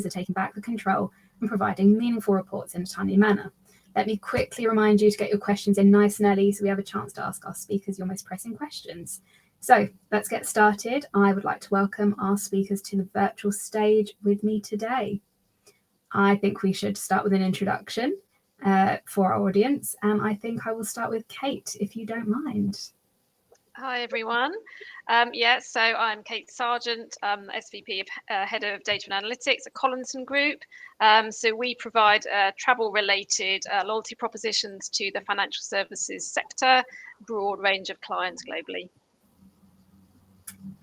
are taking back the control and providing meaningful reports in a timely manner. Let me quickly remind you to get your questions in nice and early so we have a chance to ask our speakers your most pressing questions. So let's get started. I would like to welcome our speakers to the virtual stage with me today. I think we should start with an introduction for our audience, and I think I will start with Kate, if you don't mind. Hi everyone. So I'm Kate Sargent, SVP of Head of Data and Analytics at Collinson Group. So we provide travel-related loyalty propositions to the financial services sector, broad range of clients globally.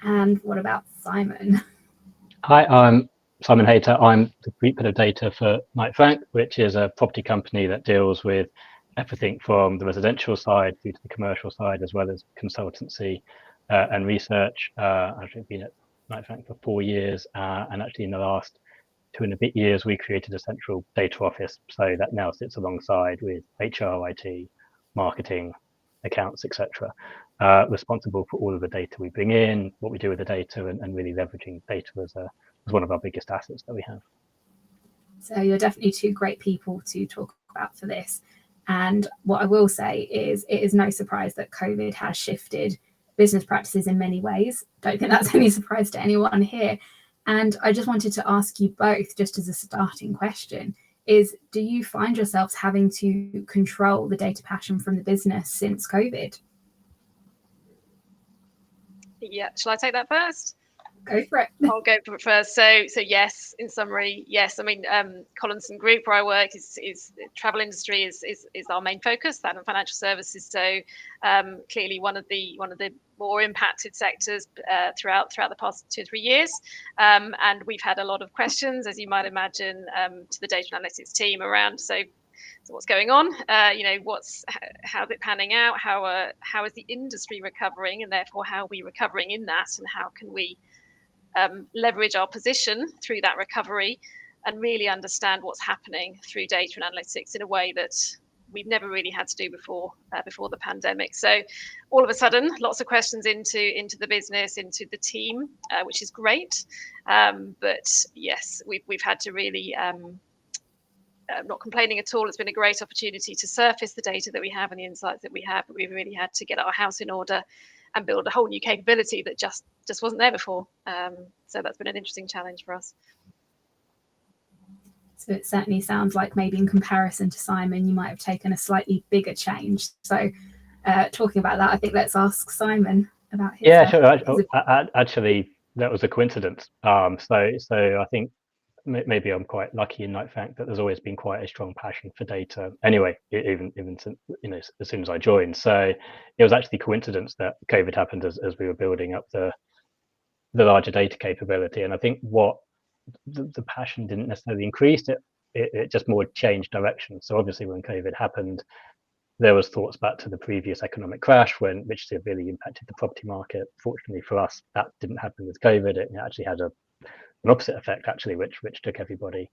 And what about Simon? Hi, I'm Simon Hayter. I'm the Group Head of Data for Knight Frank, which is a property company that deals with everything from the residential side through to the commercial side, as well as consultancy and research. I've actually been at Knight Frank for 4 years, and actually in the last 2 and a bit years, we created a central data office. So that now sits alongside with HR, IT, marketing, accounts, etc., responsible for all of the data we bring in, what we do with the data, and really leveraging data as one of our biggest assets that we have. So you're definitely two great people to talk about for this. And what I will say is it is no surprise that COVID has shifted business practices in many ways. Don't think that's any surprise to anyone here. And I just wanted to ask you both, just as a starting question, is do you find yourselves having to control the data passion from the business since COVID? Yeah, shall I take that first? Go for it. I'll go for it first. So yes, in summary, yes. I mean, Collinson Group, where I work, is travel industry is our main focus, that and financial services. So clearly one of the more impacted sectors throughout the past 2 or 3 years. And we've had a lot of questions, as you might imagine, to the data analytics team around. So what's going on? How's it panning out? How is the industry recovering, and therefore how are we recovering in that, and how can we leverage our position through that recovery and really understand what's happening through data and analytics in a way that we've never really had to do before the pandemic. So all of a sudden, lots of questions into the business, into the team, which is great. But yes, we've had to really, not complaining at all. It's been a great opportunity to surface the data that we have and the insights that we have, but we've really had to get our house in order and build a whole new capability that just wasn't there before. So that's been an interesting challenge for us. So it certainly sounds like maybe in comparison to Simon, you might have taken a slightly bigger change. So talking about that, I think let's ask Simon about his. Yeah, sure. Actually, that was a coincidence. So I think maybe I'm quite lucky in Knight Frank that there's always been quite a strong passion for data. Anyway, even since, as soon as I joined. So it was actually coincidence that COVID happened as we were building up the larger data capability. And I think what the passion didn't necessarily increase, it just more changed direction. So obviously when COVID happened, there was thoughts back to the previous economic crash which severely impacted the property market. Fortunately for us, that didn't happen with COVID. It actually had an opposite effect, actually, which took everybody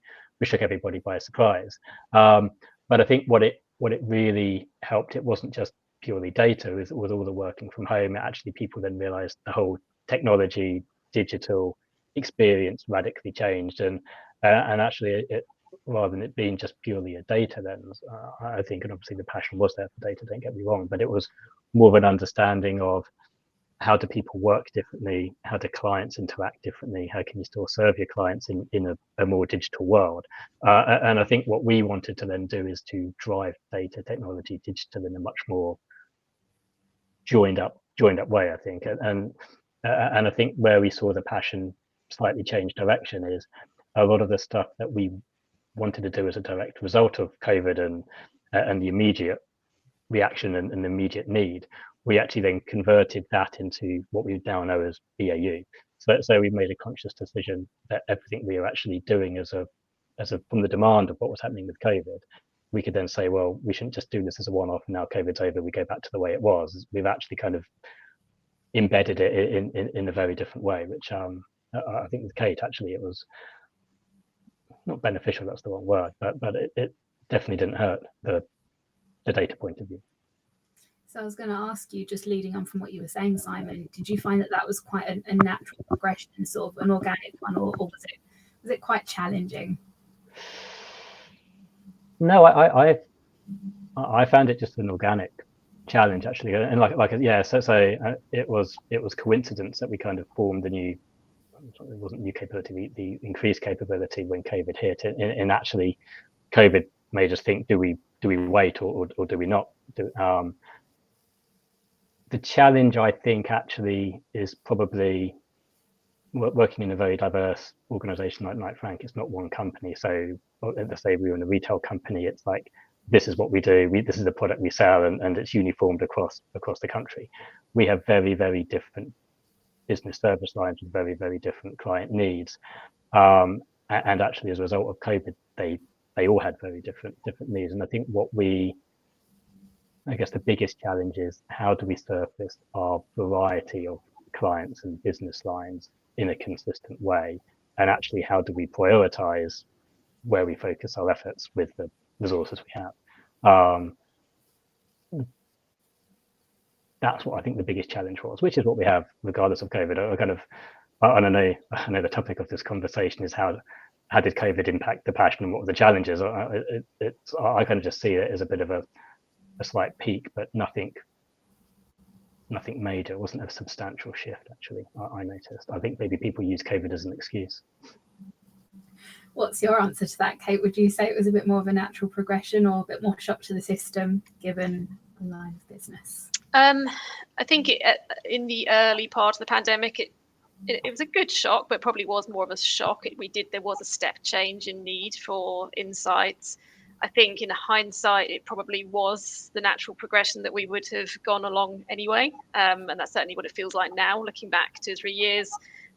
by surprise. But I think what it really helped, it wasn't just purely data, it was all the working from home. Actually, people then realized the whole technology, digital experience radically changed, and actually it, rather than it being just purely a data lens, I think, and obviously the passion was there for data, don't get me wrong, but it was more of an understanding of how do people work differently, how do clients interact differently, how can you still serve your clients in a more digital world. And I think what we wanted to then do is to drive data, technology, digital in a much more joined up way, I think. And I think where we saw the passion slightly change direction is a lot of the stuff that we wanted to do as a direct result of COVID and the immediate reaction and the immediate need, we actually then converted that into what we now know as BAU. So we made a conscious decision that everything we are actually doing from the demand of what was happening with COVID, we could then say, well, we shouldn't just do this as a one-off, and now COVID's over, we go back to the way it was. We've actually kind of embedded it in a very different way, which I think with Kate, actually, it was not beneficial, that's the wrong word, but it definitely didn't hurt the data point of view. So I was going to ask you, just leading on from what you were saying, Simon, did you find that was quite a natural progression, sort of an organic one, or Was it quite challenging? No, I found it just an organic challenge actually, and it was coincidence that we kind of formed the new, it wasn't new capability, the increased capability when COVID hit, and actually COVID made us think, do we wait or do we not do? The challenge, I think, actually is probably working in a very diverse organization like Knight Frank. It's not one company. So let's say we were in a retail company, it's like, this is what we do. This is the product we sell, and it's uniformed across the country. We have very, very different business service lines with very, very different client needs. And actually, as a result of COVID, they all had very different needs. And I think I guess the biggest challenge is, how do we surface our variety of clients and business lines in a consistent way? And actually, how do we prioritize where we focus our efforts with the resources we have? That's what I think the biggest challenge was, which is what we have regardless of COVID. I know the topic of this conversation is how did COVID impact the passion and what were the challenges? I kind of just see it as a bit of a slight peak, but nothing major. It wasn't a substantial shift, actually. I noticed. I think maybe people use COVID as an excuse. What's your answer to that, Kate? Would you say it was a bit more of a natural progression or a bit more shock to the system, given the line of business? I think in the early part of the pandemic, it was a good shock, but probably was more of a shock. There was a step change in need for insights. I think in hindsight, it probably was the natural progression that we would have gone along anyway. And that's certainly what it feels like now. Looking back 2 or 3 years,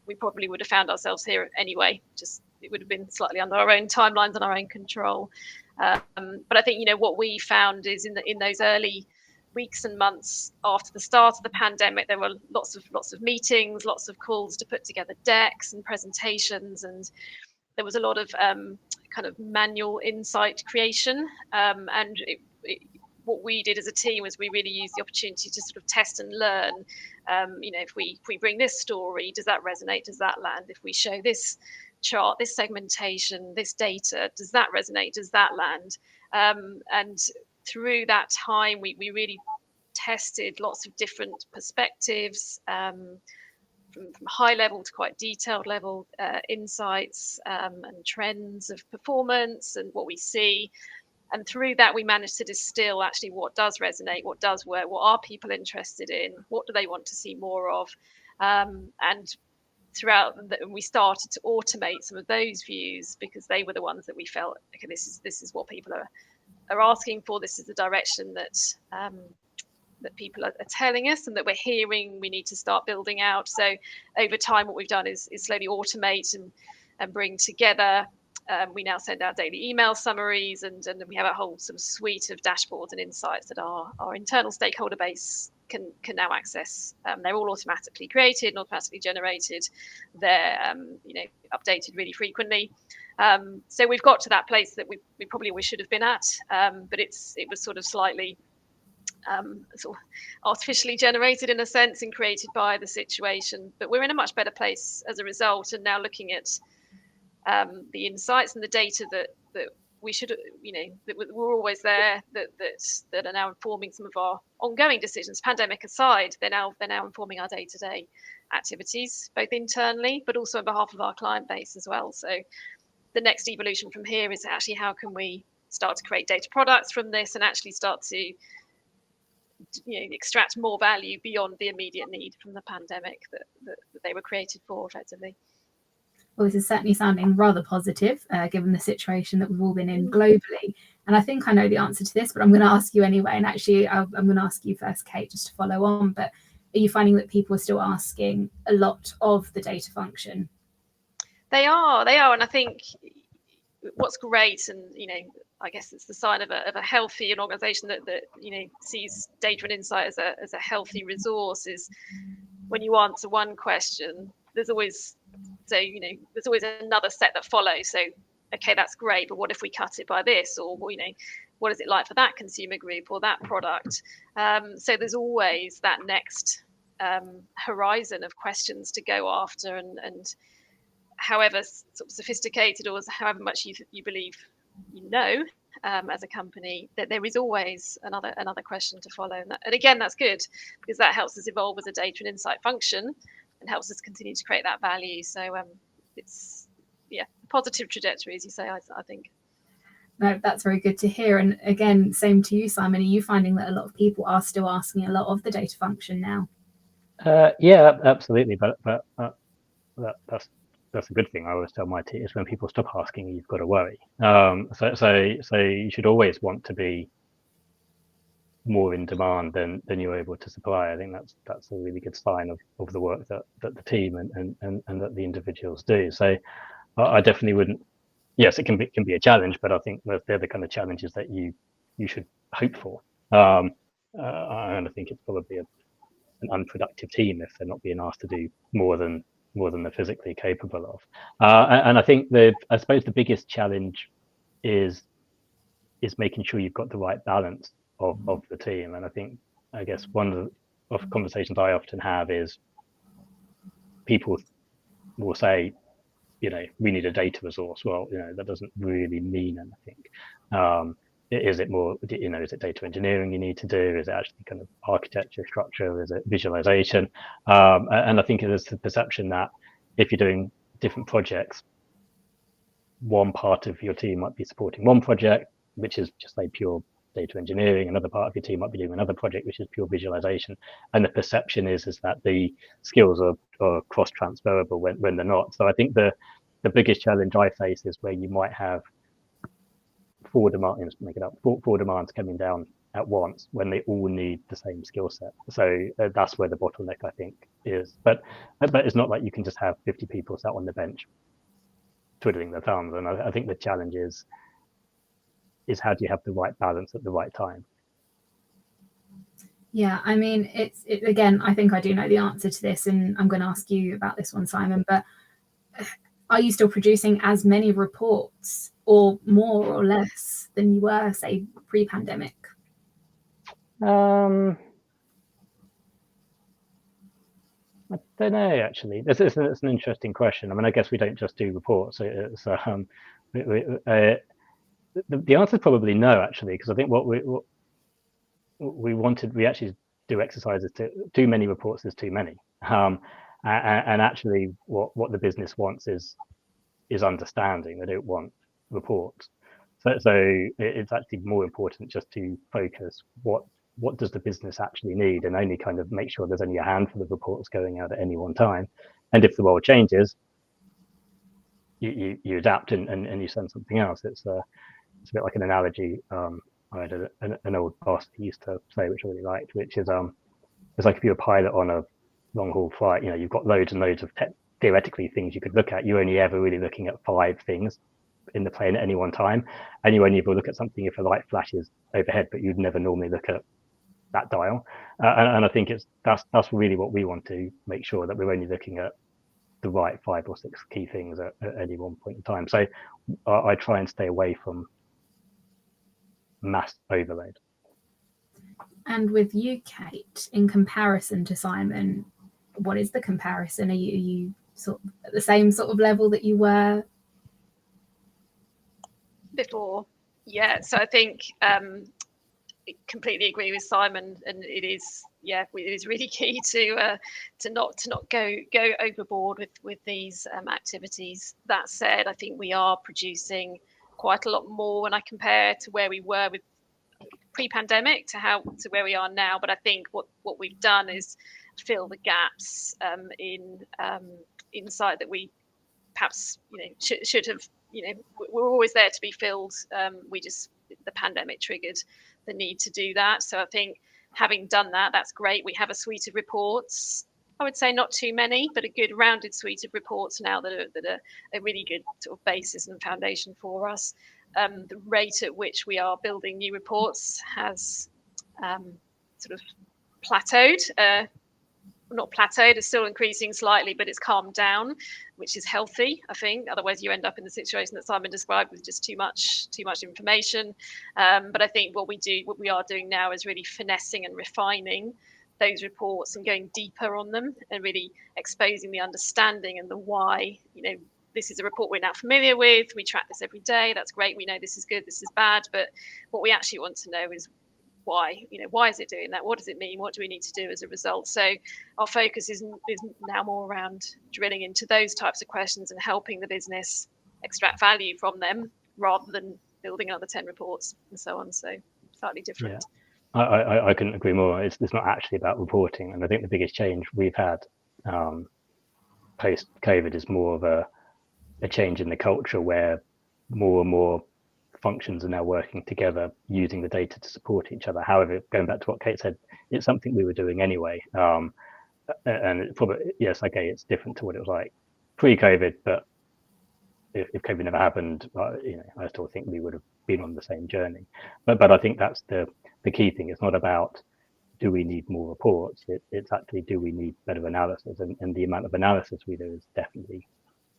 we probably would have found ourselves here anyway. Just it would have been slightly under our own timelines and our own control. But I think, what we found is in those early weeks and months after the start of the pandemic, there were lots of meetings, lots of calls to put together decks and presentations, and there was a lot of kind of manual insight creation. And what we did as a team was we really used the opportunity to sort of test and learn. If we bring this story, does that resonate? Does that land? If we show this chart, this segmentation, this data, does that resonate? Does that land? And through that time, we really tested lots of different perspectives, from high level to quite detailed level insights and trends of performance and what we see. And through that, we managed to distill actually what does resonate, what does work, what are people interested in, what do they want to see more of. And throughout, we started to automate some of those views, because they were the ones that we felt, okay, this is what people are asking for. This is the direction that people are telling us and that we're hearing we need to start building out. So over time, what we've done is slowly automate and bring together. We now send out daily email summaries, and we have a whole sort of suite of dashboards and insights that our internal stakeholder base can now access. They're all automatically created and automatically generated. They're updated really frequently. So we've got to that place that we probably always should have been at, but it was sort of slightly sort of artificially generated in a sense and created by the situation. But we're in a much better place as a result, and now looking at the insights and the data that we should, that were always there, that are now informing some of our ongoing decisions. Pandemic aside, they're now informing our day-to-day activities, both internally but also on behalf of our client base as well. So the next evolution from here is actually how can we start to create data products from this and actually start to extract more value beyond the immediate need from the pandemic that they were created for, effectively. Well, this is certainly sounding rather positive, given the situation that we've all been in globally. And I think I know the answer to this, but I'm going to ask you anyway. And actually, I'm going to ask you first, Kate, just to follow on. But are you finding that people are still asking a lot of the data function? They are. And I think what's great, and I guess it's the sign of a healthy organisation that sees data and insight as a healthy resource, is when you answer one question, there's always another set that follows. So, okay, that's great, but what if we cut it by this? Or, what is it like for that consumer group or that product? So there's always that next horizon of questions to go after. And however sort of sophisticated or however much you believe you know as a company, that there is always another question to follow. And again, that's good, because that helps us evolve as a data and insight function and helps us continue to create that value. So it's a positive trajectory, as you say, I think. No, that's very good to hear. And again, same to you, Simon. Are you finding that a lot of people are still asking a lot of the data function now? Yeah, absolutely. But that's a good thing. I always tell my team is when people stop asking, you've got to worry. So you should always want to be more in demand than you're able to supply. I think that's a really good sign of the work that the team and that the individuals do. So I definitely wouldn't. Yes, it can be a challenge, but I think they're the kind of challenges that you should hope for. And I think it's probably an unproductive team if they're not being asked to do more than they're physically capable of. And I think I suppose the biggest challenge is making sure you've got the right balance of the team. And I guess one of the conversations I often have is people will say, we need a data resource. Well, that doesn't really mean anything. Is it more, is it data engineering you need to do? Is it actually kind of architecture, structure? Is it visualization? And I think there's the perception that if you're doing different projects, one part of your team might be supporting one project, which is just like pure data engineering. Another part of your team might be doing another project, which is pure visualization. And the perception is that the skills are cross-transferable when they're not. So I think the biggest challenge I face is where you might have four demands coming down at once when they all need the same skill set. So that's where the bottleneck, I think, is. But it's not like you can just have 50 people sat on the bench twiddling their thumbs. And I think the challenge is how do you have the right balance at the right time? Yeah, I mean, again, I think I do know the answer to this, and I'm going to ask you about this one, Simon, but are you still producing as many reports or more or less than you were, say, pre-pandemic? I don't know, actually. It's an interesting question. I mean, I guess we don't just do reports. The answer is probably no, actually, because I think what we wanted, we actually do exercises to too many reports is too many. And actually, what the business wants is understanding. They don't want reports. So it's actually more important just to focus what does the business actually need, and only kind of make sure there's only a handful of reports going out at any one time. And if the world changes, you adapt and you send something else. It's a bit like an analogy. I had an old boss who used to say, which I really liked, which is it's like if you're a pilot on a long haul flight, you've got loads and loads of theoretically things you could look at. You're only ever really looking at 5 things in the plane at any one time, and you only ever look at something if a light flashes overhead, but you'd never normally look at that dial. And I think that's really what we want to make sure, that we're only looking at the right 5 or 6 key things at any one point in time. So I try and stay away from mass overload. And with you, Kate, in comparison to Simon, what is the comparison? Are you sort of at the same sort of level that you were before? Yeah, so I think completely agree with Simon, and it is really key to not go overboard with these activities. That said, I think we are producing quite a lot more when I compare to where we were with pre-pandemic to where we are now. But I think what we've done is fill the gaps in insight that we perhaps should have. We're always there to be filled. The pandemic triggered the need to do that. So I think having done that, that's great. We have a suite of reports. I would say not too many, but a good rounded suite of reports now that are a really good sort of basis and foundation for us. The rate at which we are building new reports has sort of plateaued. Not plateaued, it's still increasing slightly, but it's calmed down, which is healthy, I think. Otherwise you end up in the situation that Simon described with just too much information. But I think what we are doing now is really finessing and refining those reports and going deeper on them and really exposing the understanding and the why, this is a report we're now familiar with. We track this every day. That's great. We know this is good, this is bad. But what we actually want to know is why. Why is it doing that? What does it mean? What do we need to do as a result? So our focus is now more around drilling into those types of questions and helping the business extract value from them, rather than building another 10 reports and so on. So slightly different. Yeah. I couldn't agree more. It's not actually about reporting, and I think the biggest change we've had post-COVID is more of a change in the culture, where more and more functions are now working together using the data to support each other. However, going back to what Kate said, it's something we were doing anyway, and it probably, yes, okay, it's different to what it was like pre-COVID, but if COVID never happened, I still think we would have been on the same journey. But I think that's the key thing. It's not about do we need more reports, it's actually do we need better analysis, and the amount of analysis we do is definitely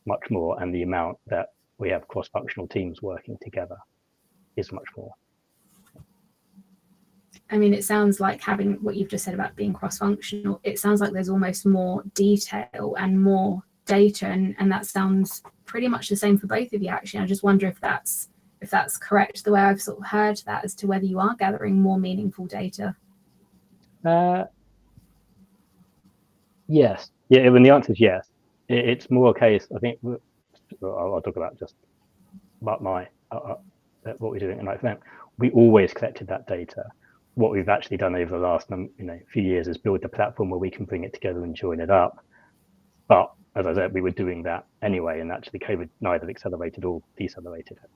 much more, and the amount that we have cross-functional teams working together is much more. I mean, it sounds like, having what you've just said about being cross-functional, it sounds like there's almost more detail and more data, and that sounds pretty much the same for both of you, actually. I just wonder if that's correct, the way I've sort of heard that, as to whether you are gathering more meaningful data. Yes. Yeah, when the answer is yes. It's more a case, I think, I'll talk about just about what we're doing at Knight Frank. We always collected that data. What we've actually done over the last few years is build the platform where we can bring it together and join it up. But as I said, we were doing that anyway, and actually COVID neither accelerated or decelerated it.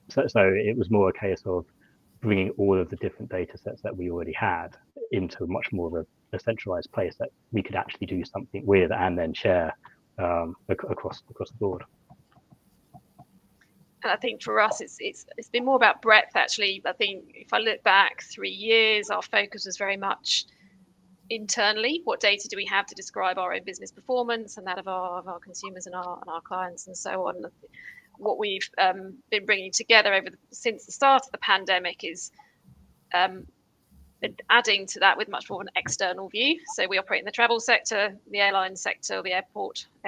So it was more a case of bringing all of the different data sets that we already had into much more of a centralized place that we could actually do something with and then share across the board. And I think for us, it's been more about breadth, actually. I think if I look back 3 years, our focus was very much internally. What data do we have to describe our own business performance and that of our consumers and our clients and so on? What we've been bringing together since the start of the pandemic is adding to that with much more of an external view. So we operate in the travel sector, the airline sector, the air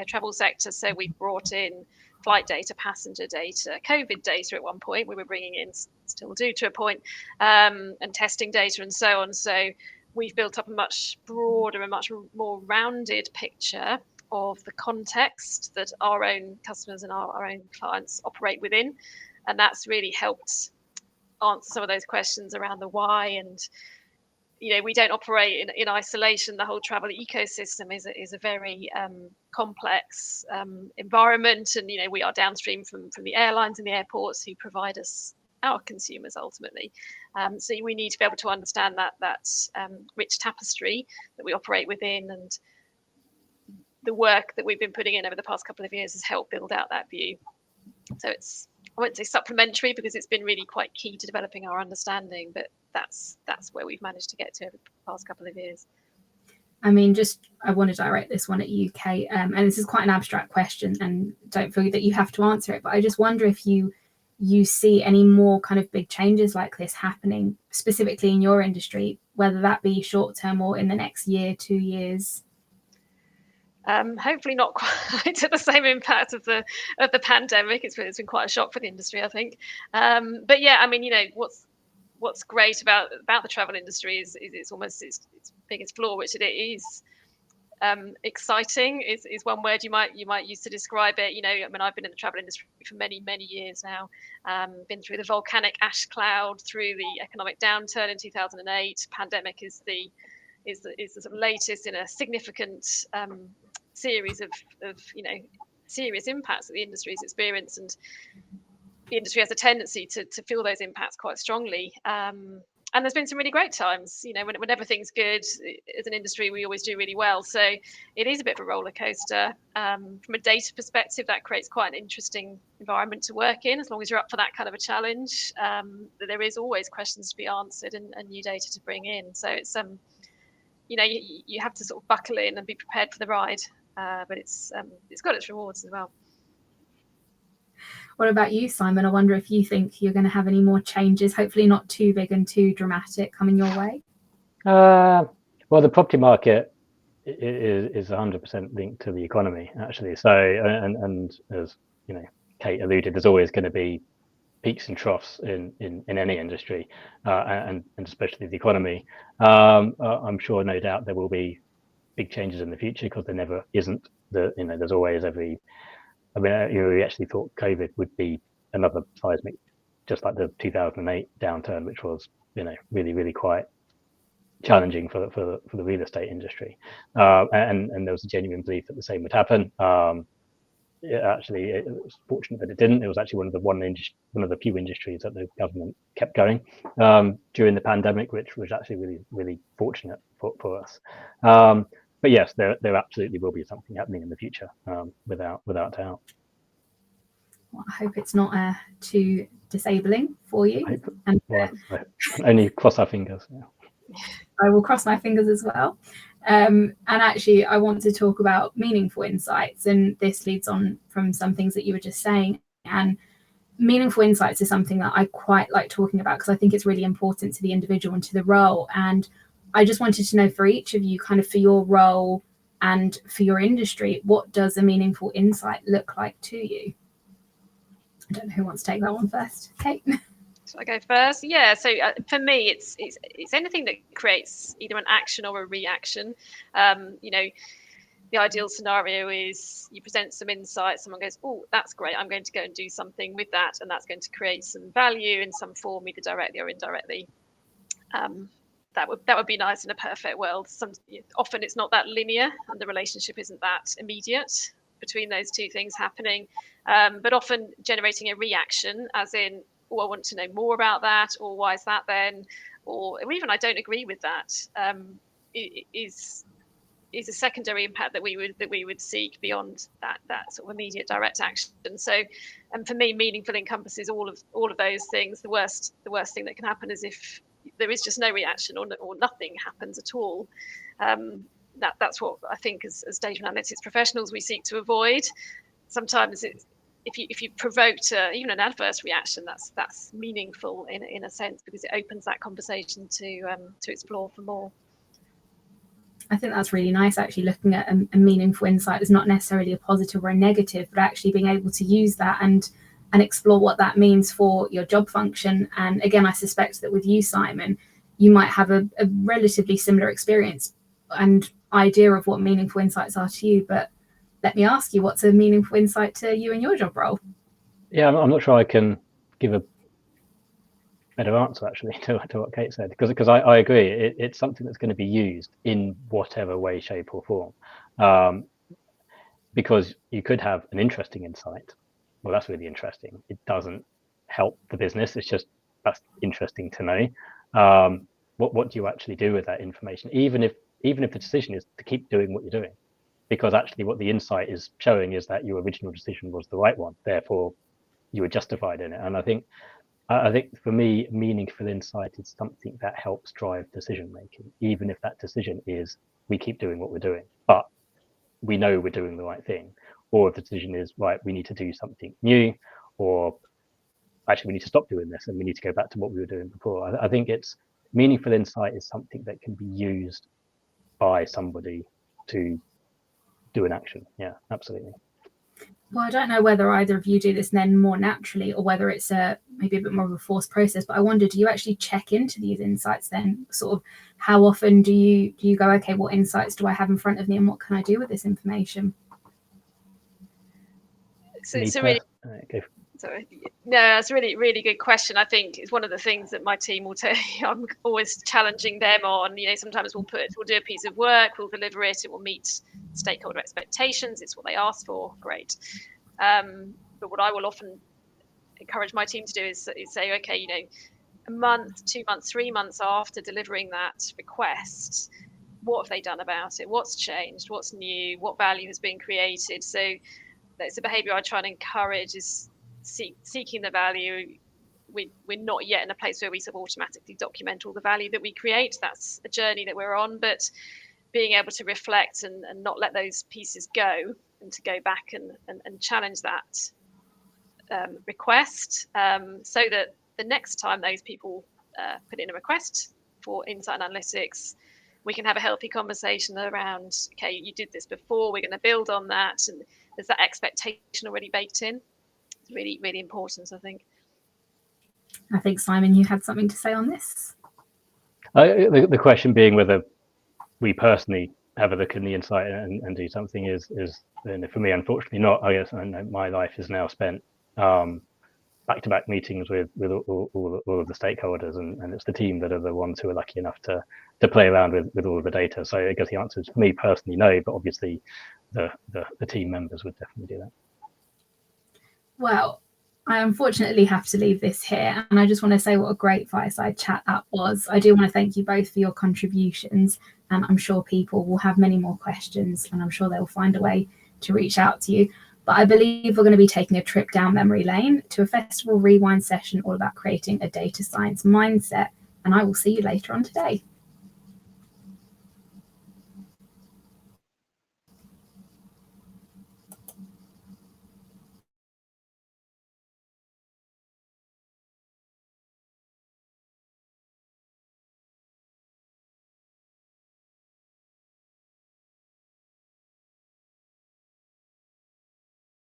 travel sector. So we brought in flight data, passenger data, COVID data at one point we were bringing in, still do to a point, and testing data and so on. So we've built up a much broader and much more rounded picture of the context that our own customers and our own clients operate within. And that's really helped answer some of those questions around the why. And we don't operate in isolation. The whole travel ecosystem is a very complex environment, and we are downstream from the airlines and the airports who provide us our consumers ultimately. So we need to be able to understand that rich tapestry that we operate within, and the work that we've been putting in over the past couple of years has helped build out that view. So it's, I won't say supplementary, because it's been really quite key to developing our understanding, but that's where we've managed to get to over the past couple of years. I mean, I want to direct this one at you, Kate, and this is quite an abstract question, and don't feel that you have to answer it, but I just wonder if you see any more kind of big changes like this happening specifically in your industry, whether that be short term or in the next year, 2 years. Hopefully not quite to the same impact of the pandemic. It's been quite a shock for the industry, I think. But yeah, I mean, what's great about the travel industry is it's almost its biggest flaw, which it is exciting. Is one word you might use to describe it. I mean, I've been in the travel industry for many years now. Been through the volcanic ash cloud, through the economic downturn in 2008. Pandemic is the sort of latest in a significant series of serious impacts that the industry has experienced, and the industry has a tendency to feel those impacts quite strongly. And there's been some really great times. When everything's good, as an industry, we always do really well. So it is a bit of a roller coaster. From a data perspective, that creates quite an interesting environment to work in, as long as you're up for that kind of a challenge. There is always questions to be answered and new data to bring in. So it's you have to sort of buckle in and be prepared for the ride. But it's got its rewards as well. What about you, Simon? I wonder if you think you're going to have any more changes, hopefully not too big and too dramatic, coming your way? Well, the property market is 100% linked to the economy, actually. So, and as you know, Kate alluded, there's always going to be peaks and troughs in any industry, and especially the economy. I'm sure, no doubt, there will be big changes in the future, because there never isn't. There's always we actually thought COVID would be another seismic, just like the 2008 downturn, which was really, really quite challenging for the real estate industry, and there was a genuine belief that the same would happen. Actually, it was fortunate that it didn't. It was actually one of the few industries that the government kept going during the pandemic, which was actually really, really fortunate for us. But yes, there absolutely will be something happening in the future, without doubt. Well, I hope it's not too disabling for you. I only cross our fingers. Yeah. I will cross my fingers as well. And actually, I want to talk about meaningful insights, and this leads on from some things that you were just saying. And meaningful insights is something that I quite like talking about, because I think it's really important to the individual and to the role. And I just wanted to know, for each of you, kind of for your role and for your industry, what does a meaningful insight look like to you? I don't know who wants to take that one first. Kate? Shall I go first? Yeah. So for me, it's anything that creates either an action or a reaction. The ideal scenario is you present some insight, someone goes, oh, that's great, I'm going to go and do something with that, and that's going to create some value in some form, either directly or indirectly. That would be nice in a perfect world. Often it's not that linear, and the relationship isn't that immediate between those two things happening. But often generating a reaction, as in, oh, I want to know more about that, or why is that then, or even I don't agree with that, is a secondary impact that we would seek beyond that sort of immediate direct action. So, and for me, meaningful encompasses all of those things. The worst thing that can happen is if there is just no reaction, or nothing happens at all. That's what I think as data analytics professionals we seek to avoid. Sometimes if you provoked even an adverse reaction, that's meaningful in a sense, because it opens that conversation to explore for more. I think that's really nice, actually, looking at a meaningful insight as not necessarily a positive or a negative, but actually being able to use that and explore what that means for your job function. And again, I suspect that with you, Simon, you might have a relatively similar experience and idea of what meaningful insights are to you. But let me ask you, what's a meaningful insight to you in your job role? Yeah, I'm not sure I can give a better answer, actually, to what Kate said, because I agree, it's something that's going to be used in whatever way, shape, or form. Because you could have an interesting insight. Well, that's really interesting. It doesn't help the business. It's just, that's interesting to know. What do you actually do with that information? Even if the decision is to keep doing what you're doing, because actually what the insight is showing is that your original decision was the right one. Therefore, you were justified in it. And I think for me, meaningful insight is something that helps drive decision making, even if that decision is we keep doing what we're doing, but we know we're doing the right thing. Or if the decision is, right, we need to do something new, or actually we need to stop doing this and we need to go back to what we were doing before. I think it's meaningful insight is something that can be used by somebody to do an action. Yeah, absolutely. Well, I don't know whether either of you do this then more naturally, or whether it's maybe a bit more of a forced process, but I wonder, do you actually check into these insights then? Sort of how often do you go, okay, what insights do I have in front of me and what can I do with this information? So it's a really... No, that's a really, really good question. I think it's one of the things that my team will tell you. I'm always challenging them on. Sometimes we'll do a piece of work, we'll deliver it, it will meet stakeholder expectations. It's what they asked for. Great. But what I will often encourage my team to do is say, okay, a month, 2 months, 3 months after delivering that request, what have they done about it? What's changed? What's new? What value has been created? So that's a behavior I try and encourage, is seeking the value. We're not yet in a place where we sort of automatically document all the value that we create. That's a journey that we're on, but being able to reflect and not let those pieces go, and to go back and challenge that request, so that the next time those people put in a request for insight analytics, we can have a healthy conversation around, okay, you did this before, we're going to build on that, and there's that expectation already baked in. It's really, really important, I think. I think, Simon, you had something to say on this. The question being whether we personally have a look in the insight and do something is and for me, unfortunately not. I guess my life is now spent back-to-back meetings with all of the stakeholders, and it's the team that are the ones who are lucky enough to play around with all of the data. So I guess the answer is, for me personally, no, but obviously the team members would definitely do that. Well, I unfortunately have to leave this here, and I just want to say what a great fireside chat that was. I do want to thank you both for your contributions, and I'm sure people will have many more questions, and I'm sure they'll find a way to reach out to you. But I believe we're going to be taking a trip down memory lane to a festival rewind session all about creating a data science mindset, and I will see you later on today.